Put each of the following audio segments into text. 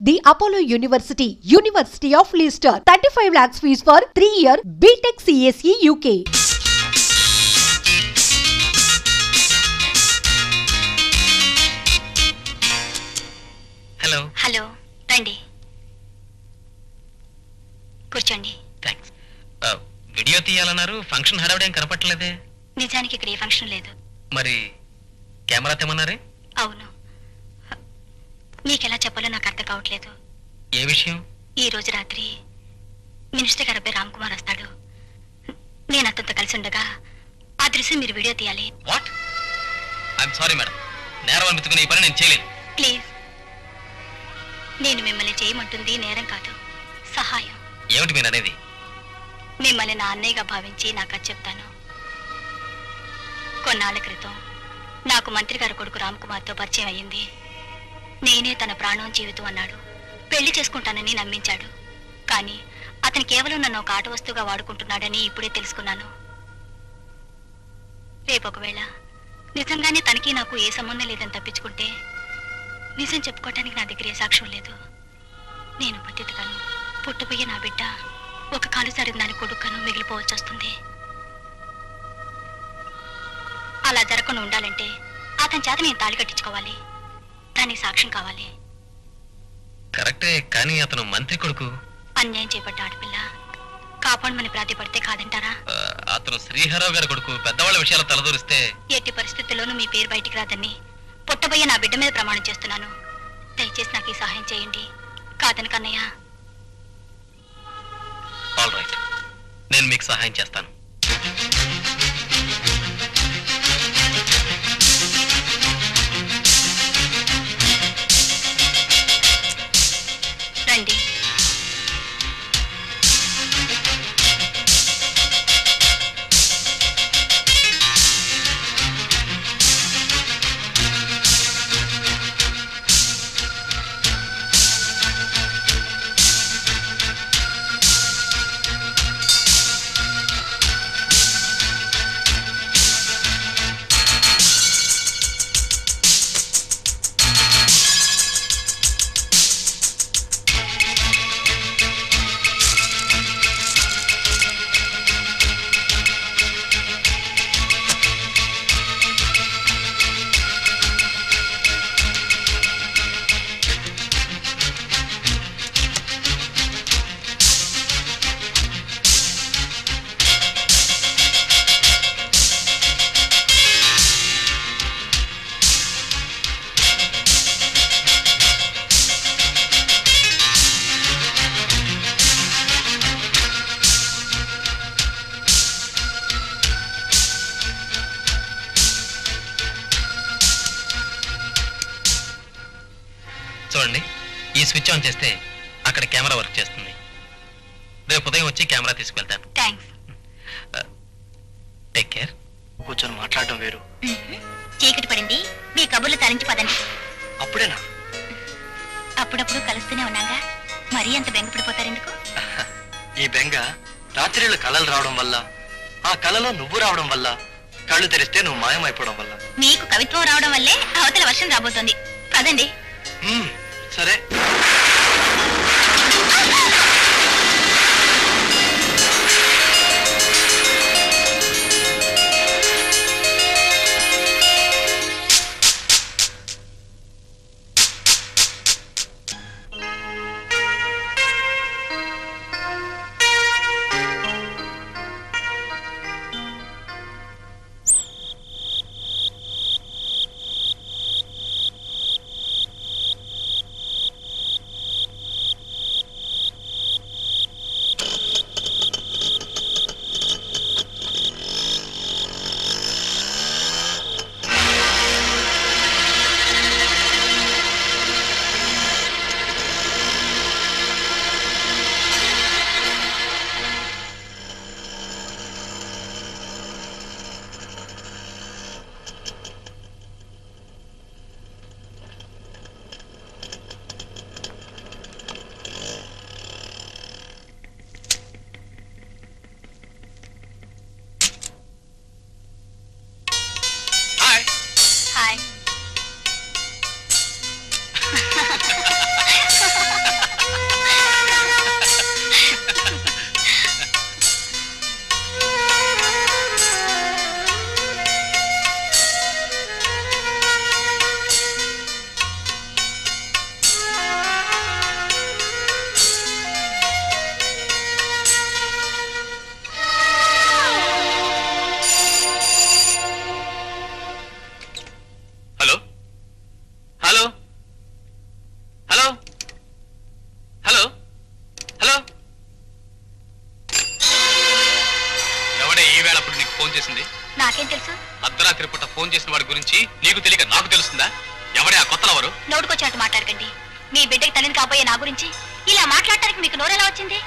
The Apollo University, University of Leicester. 35 lakhs fees for 3-year BTech CSE UK. Hello hello రండి కూర్చోండి. Thanks. Video తీయాలన్నారు, function హడావిడేం కనపట్టలేదే. నిజానికి ఇక్కడ ఏ ఫంక్షన్ లేదు. మరి కెమెరా తెమ్మన్నారే? అవును, మీకెలా చెప్పాలో నాకు అర్థం కావట్లేదు. ఏ విషయం? ఈ రోజు రాత్రి మినిస్టర్ గారు అబ్బాయి రామ్ కుమార్ వస్తాడు. నేను అతనితో కలిసి ఉండగా ఆ దృశ్యం మీరు వీడియో తీయాలి. వాట్? ఐఎమ్ సారీ మేడం, నేరం అనిపించుకుని ఈ పని నేను చేయలేను. ప్లీజ్, నేను మిమ్మల్ని చేయమంటుంది నేరం కాదు, సహాయం. ఏమిటి మీరు అనేది? మిమ్మల్ని నా అన్నయ్యగా భావించి నాకు అది చెప్తాను. కొన్నాళ్ల క్రితం నాకు మంత్రి గారి కొడుకు రామ్ కుమార్తో పరిచయం అయ్యింది. నేనే తన ప్రాణం జీవితం అన్నాడు. పెళ్లి చేసుకుంటానని నమ్మించాడు. కానీ అతను కేవలం నన్ను ఒక ఆట వస్తువుగా వాడుకుంటున్నాడని ఇప్పుడే తెలుసుకున్నాను. రేపు ఒకవేళ నిజంగానే తనకి నాకు ఏ సంబంధం లేదని తప్పించుకుంటే నిజం చెప్పుకోవటానికి నా దగ్గర ఏ సాక్ష్యం లేదు. నేను బతికను, పుట్టబోయే నా బిడ్డ ఒక కాలు సరిన దాని కొడుకును మిగిలిపోవచ్చు వస్తుంది. అలా జరగకుండా ఉండాలంటే అతని చేత నేను తాళి కట్టించుకోవాలి. దానికి సాక్ష్యం కావాలి. కరెక్టే, కానీ అతను మంత్రి కొడుకు. అన్యాయం చేపట్ట ఆడపిల్ల కాపాడమని ప్రాతిపడితే కాదంటారా? అతను శ్రీహరావు గారి కొడుకు. పెద్దవాళ్ళ విషయాలు తలదూరిస్తే ఎట్టి పరిస్థితుల్లోనూ మీ పేరు బయటికి రాదని పుట్టబోయే నా బిడ్డ మీద ప్రమాణం చేస్తున్నాను. దయచేసి నాకు ఈ సహాయం చేయండి. కాదని కన్నయ్య. ఆల్ రైట్, నేను మీకు సహాయం చేస్తాను. రండి. చూడండి, ఈ స్విచ్ ఆన్ చేస్తే అక్కడ కెమెరా వర్క్ చేస్తుంది. రేపు ఉదయం వచ్చి కెమెరా తీసుకువెళ్తాను. థ్యాంక్స్. Take care. కూర్చొని మాట్లాడటం వేరు. చీకటి పడింది, మీ కబుర్లు తరించి పదండి. అప్పుడేనా? అప్పుడప్పుడు కలుస్తూనే ఉన్నాగా, మరీ అంత బెంగపడిపోతారు ఎందుకు? ఈ బెంగ రాత్రిళ్ళు కళలు రావడం వల్ల, ఆ కళలో నువ్వు రావడం వల్ల, కళ్ళు తెరిస్తే నువ్వు మాయమైపోవడం వల్ల. మీకు కవిత్వం రావడం వల్లే అవతల వర్షం రాబోతోంది కదండి. సరే. ఫోన్ చేసింది? నాకేం తెలుసు? అర్ధరాత్రి పూట ఫోన్ చేసిన వాడి గురించి నీకు తెలియక నాకు తెలుస్తుందా? ఎవడే ఆ కొత్త లవరు? నోటుకొచ్చినట్టు మాట్లాడకండి. మీ బిడ్డకి తల్లిని కాబోయే నా గురించి ఇలా మాట్లాడటానికి మీకు నోరెలా వచ్చింది?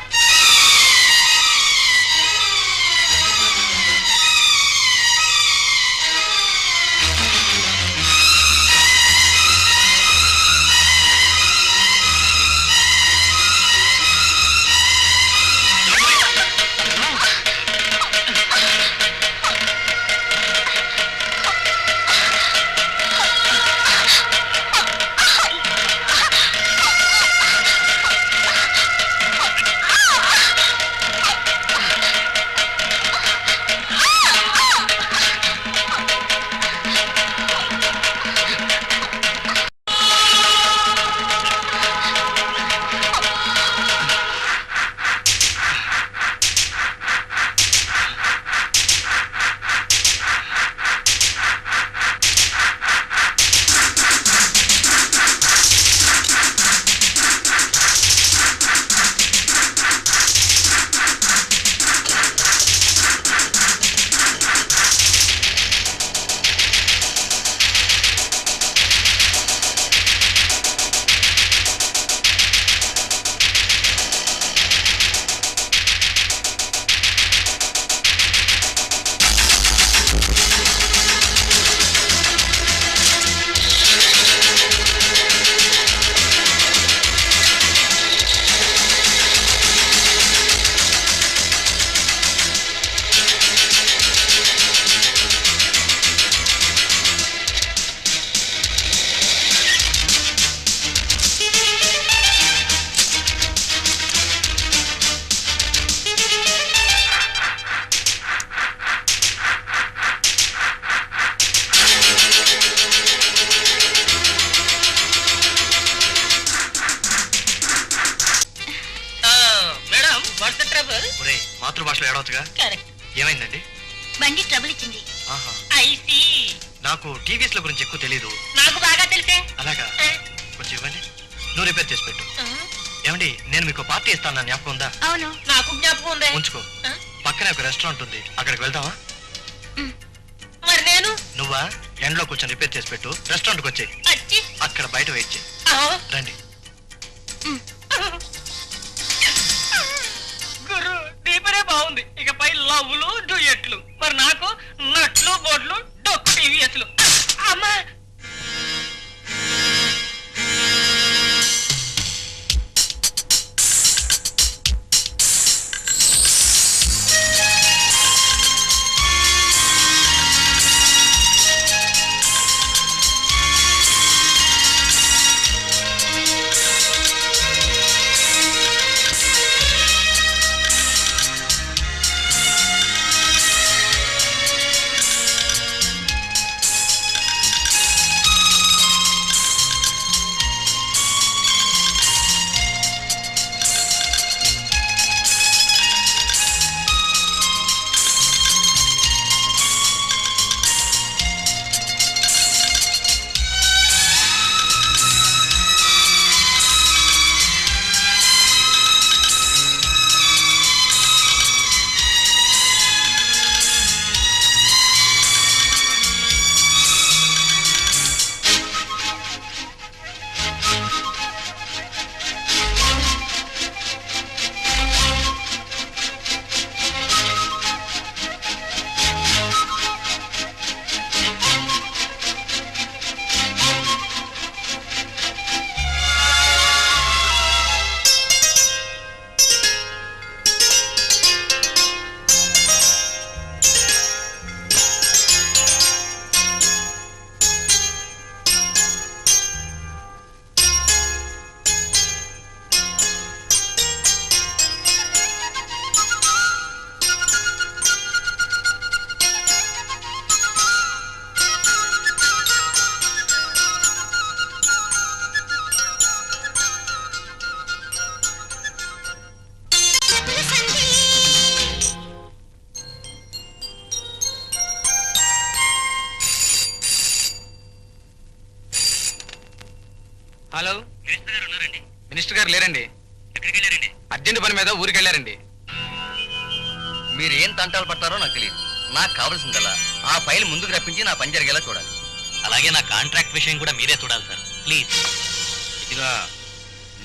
మాతృభాషలో ఏడవచ్చుగా. ఏమైందండి? బండి ట్రబుల్ ఇచ్చింది. నాకు టీవీస్ ల గురించి ఎక్కువ తెలీదు. నాకు బాగా తెలిసే. అలాగా, కొంచెం ఇవ్వండి. నువ్వు రిపేర్ చేసి పెట్టు. ఏమండి, నేను మీకు పార్టీ ఇస్తాను, జ్ఞాపకం ఉందా? అవును, నాకు జ్ఞాపకం ఉంది. ఉంచుకో. పక్కనే ఒక రెస్టారెంట్ ఉంది, అక్కడికి వెళ్దామా? మరి నేను? నువ్వా ఎండ్లో కూర్చొని రిపేర్ చేసి పెట్టు, రెస్టారెంట్కి వచ్చేయి. అక్కడ బయట వెయిట్ చేయి. రండి. గురు దీపరే బాగుంది, ఇకపై లవ్లు డ్యూయెట్లు. మరి నాకు నట్లు బోట్లు డొక్కు టీవీఎస్లు. అమ్మా హలో, మినిస్టర్ గారు ఉన్నారండి? మినిస్టర్ గారు లేరండి. ఎక్కడికి వెళ్ళారండి? అర్జెంట్ పని మీద ఊరికి వెళ్ళారండి. మీరు ఏం తంటాలు పడతారో నాకు తెలియదు. నాకు కావాల్సిందల్లా ఆ ఫైల్ ముందుకు రప్పించి నా పని జరిగేలా చూడాలి. అలాగే నా కాంట్రాక్ట్ విషయం కూడా మీరే చూడాలి సార్ ప్లీజ్. ఇదిగో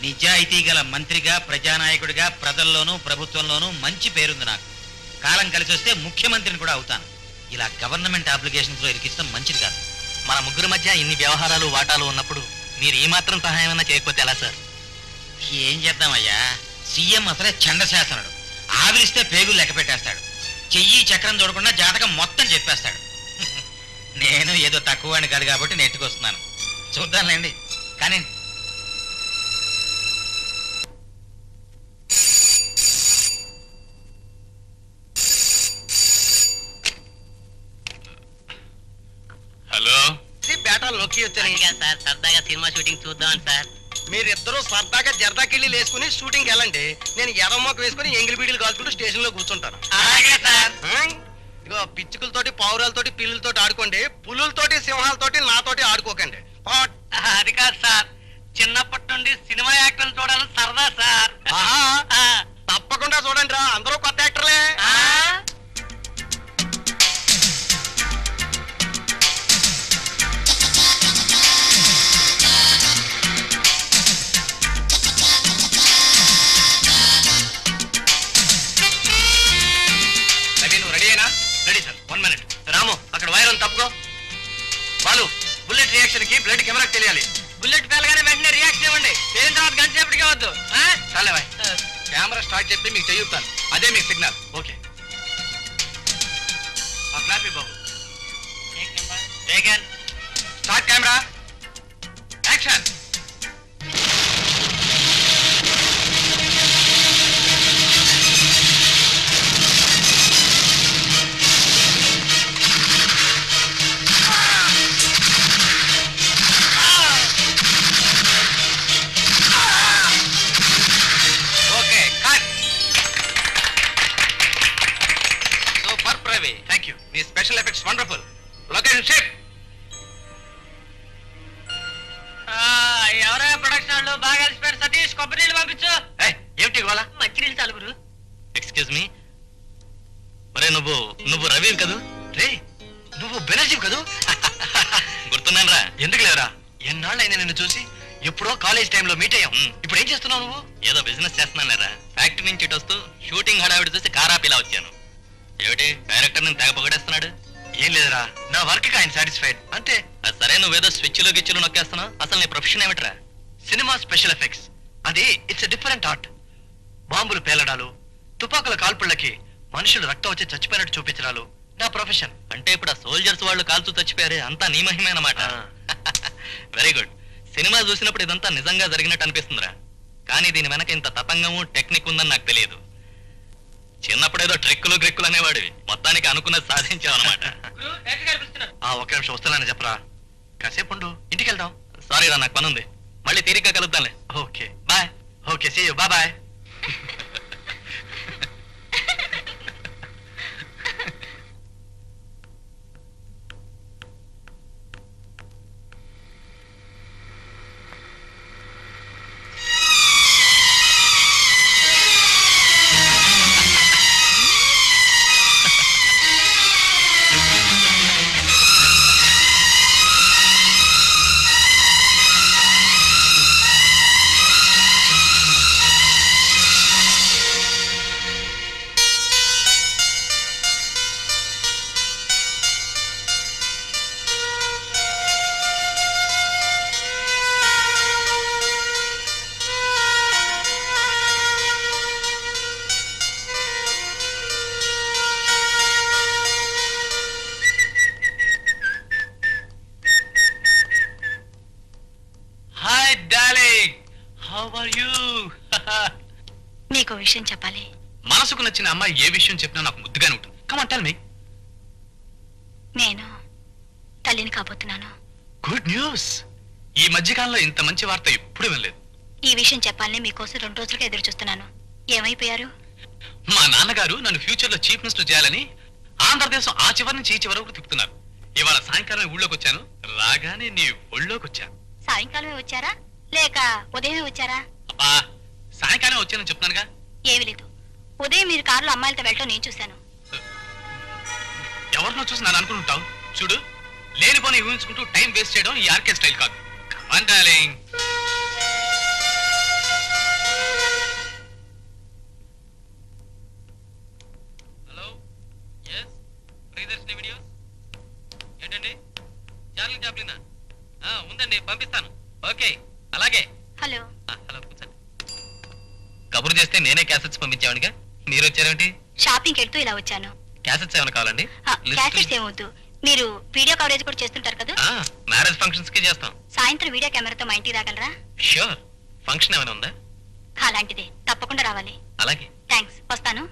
నిజాయితీ గల మంత్రిగా, ప్రజానాయకుడిగా ప్రజల్లోనూ ప్రభుత్వంలోనూ మంచి పేరుంది నాకు. కాలం కలిసి వస్తే ముఖ్యమంత్రిని కూడా అవుతాను. ఇలా గవర్నమెంట్ అప్లికేషన్స్ లో ఇరికిస్తాం మంచిది కాదు. మన ముగ్గురు మధ్య ఇన్ని వ్యవహారాలు వాటాలు ఉన్నప్పుడు మీరు ఈ మాత్రం సహాయమైనా చేయకపోతే ఎలా సార్? ఏం చేద్దామయ్యా, సీఎం అసలే చండశాసనుడు. ఆవిరిస్తే పేగులు లెక్క పెట్టేస్తాడు. చెయ్యి చక్రం చూడకుండా జాతకం మొత్తం చెప్పేస్తాడు. నేను ఏదో తక్కువ అని కాదు కాబట్టి నెట్టుకొస్తున్నాను. చూద్దాంలేండి. కానీ హలో, బేటాలు నొక్కి వచ్చాను సార్ సరదాగా సినిమా షూటింగ్ చూద్దాం సార్. మీరిద్దరూ సరదాగా జర్దాకిళ్ళి వేసుకుని షూటింగ్ వెళ్ళండి. నేను ఎర్రమ్మకు వేసుకుని ఎంగిలి బీడీలు కాల్చుకుంటూ స్టేషన్ లో కూర్చుంటాను. అలాగే సార్. ఇగో పిచ్చుకలతోటి, పావురాలతోటి, పిల్లులతోటి ఆడుకోండి. పులులతోటి, సింహాలతోటి నాతోటి ఆడుకోకండి. అది కాదు సార్, చిన్నప్పటి నుండి సినిమా యాక్టర్లు చూడాలని సరదా సార్. తప్పకుండా చూడండి రా, అందరూ కొత్త యాక్టర్లే. రెడీ అయినా? Ready sir. 1 minute. రాము, అక్కడ వైర్ అని తప్పుకో. బాలు, బుల్లెట్ రియాక్షన్ కి బ్లడ్ కెమెరాకి తెలియాలి. బుల్లెట్ పేలగానే వెంటనే రియాక్షన్ ఇవ్వండి. పేలిన తర్వాత గంట సేపటికే వద్దు. చాలే బాయ్. కెమెరా స్టార్ట్ చెప్పి మీకు చెయ్యుతాను, అదే మీకు సిగ్నల్. ఓకే. ఆ క్లాప్ బాబు. Taken. Start camera. Action. Okay, cut. Super Pravi, thank you. మీ special effects wonderful. Location ship. ఎవరో ప్రొడక్షన్ వాళ్ళు బాగా కలిసిపోయారు. సతీష్, కొబ్బరి నీళ్ళు పంపించు. ఏమిటి ఇవాళ? మంచినీళ్ళు తలుగురు. Excuse me. ఒరే నువ్వు రవి కదూ? రే, నువ్వు బెనర్జీ కదూ? గుర్తున్నాను రా. ఎందుకు లేరా, ఎన్నాళ్ళైనా నిన్ను చూసి. ఎప్పుడో కాలేజ్ టైంలో మీట్ అయ్యాం. ఇప్పుడు ఏం చేస్తున్నావు నువ్వు? ఏదో బిజినెస్ చేస్తున్నాను రా. ఫ్యాక్టరీ నుంచి ఇటు వస్తూ షూటింగ్ హడావిడి చూసి కారాపిలా వచ్చాను. ఏమిటి డైరెక్టర్ నేను తెగ పొగడేస్తున్నాడు? ఏం లేదురా, నా వర్క్ కి ఆయన సాటిస్ఫైడ్ అంతే. అది సరే, నువ్వేదో స్విచ్లు గిచ్చులు నొక్కేస్తున్నావు. అసలు నీ ప్రొఫెషన్ ఏమిట్రా? Cinema special effects. అది ఇట్స్ డిఫరెంట్ ఆర్ట్. బాంబులు పేలడాలు, తుపాకుల కాల్పుళ్ళకి మనుషులు రక్తం వచ్చి చచ్చిపోయినట్టు చూపించడాలు నా ప్రొఫెషన్. అంటే ఇప్పుడు ఆ సోల్జర్స్ వాళ్ళు కాల్చు చచ్చిపోయారే, అంతా నీ మహిమేనమాట. Very good. సినిమా చూసినప్పుడు ఇదంతా నిజంగా జరిగినట్టు అనిపిస్తుందిరా. కానీ దీని వెనక ఇంత తతంగము టెక్నిక్ ఉందని నాకు తెలియదు. చిన్నప్పుడు ఏదో ట్రిక్కులు గ్రిక్కులు అనేవాడివి, మొత్తానికి అనుకున్నది సాధించావు అనమాట. ఒక్క నిమిషం వస్తున్నానని చెప్పరా. కాసేపు ఉండు, ఇంటికి వెళ్దాం. సారీ రా, నాకు పని ఉంది. మళ్ళీ తీరిగ్గా కలుద్దాంలే. Okay bye. Okay, see you. Bye bye. Hi darling, how are you? నీకు విషయం చెప్పాలి. మనసుకు నచ్చిన అమ్మాయి ఏ విషయం చెప్పినా నాకు ముద్దుగానే ఉంటుంది. Come on tell me. నేను తల్లిని కాబోతున్నాను. Good news. ఈ మధ్యకాలంలో ఇంత మంచి వార్త ఎప్పుడు వినలేదు. ఈ విషయం చెప్పాలని మీకోసం 2 రోజులుగా ఎదురు చూస్తున్నాను. ఏమైపోయారు? మా నాన్నగారు నన్ను ఫ్యూచర్ లో చీఫ్ మినిస్టర్ చేయాలని ఆంధ్రదేశం ఆ చివరి నుంచి ఈ చివరి వరకు తిప్పుతున్నారు. ఇవాళ సాయంకాలం ఊళ్ళోకి వచ్చాను. రాగానే నీ ఒళ్ళోకి వచ్చాను. సాయంకాలమే వచ్చారా లేక ఉదయమే వచ్చారా? అబ్బా, సాయంకాలం వచ్చానని చెప్తున్నానుగా. ఏమీ లేదు. ఉదయం మీరు కారులో అమ్మాయిలతో వెళ్ళటం నేను చూశాను. ఎవరినో చూసి నన్ను అనుకుంటావు. చూడు, లేనిపోని ఊహించుకుంటూ టైం వేస్ట్ చేయడం ఈ ఆర్కే స్టైల్ కాదు. Come on darling. Hello, yes, Priyadarshini videos. ఏంటండి, చార్లీ చాప్లినా? ఉందండి, పంపిస్తాను. ఓకే, అలాగే. హలో. హలో, కూర్చోండి. కబురు చేస్తే నేనే క్యాసెట్స్ పంపించావనిగా, మీరు వచ్చారేంటి? షాపింగ్కి వెళ్తూ ఇలా వచ్చాను. క్యాసెట్స్ ఏమైనా కావాలండి? క్యాసెట్స్ ఏమొద్దు, మీరు వీడియో కవరేజ్ కూడా చేస్తుంటారు కదా. మ్యారేజ్ ఫంక్షన్స్ కి చేస్తాం. సాయంత్రం వీడియో కెమెరాతో మా ఇంటికి రాగలరా? ష్యూర్. ఫంక్షన్ ఏమైనా ఉందా? అలాంటిదే, తప్పకుండా రావాలి. అలాగే. థ్యాంక్స్, వస్తాను.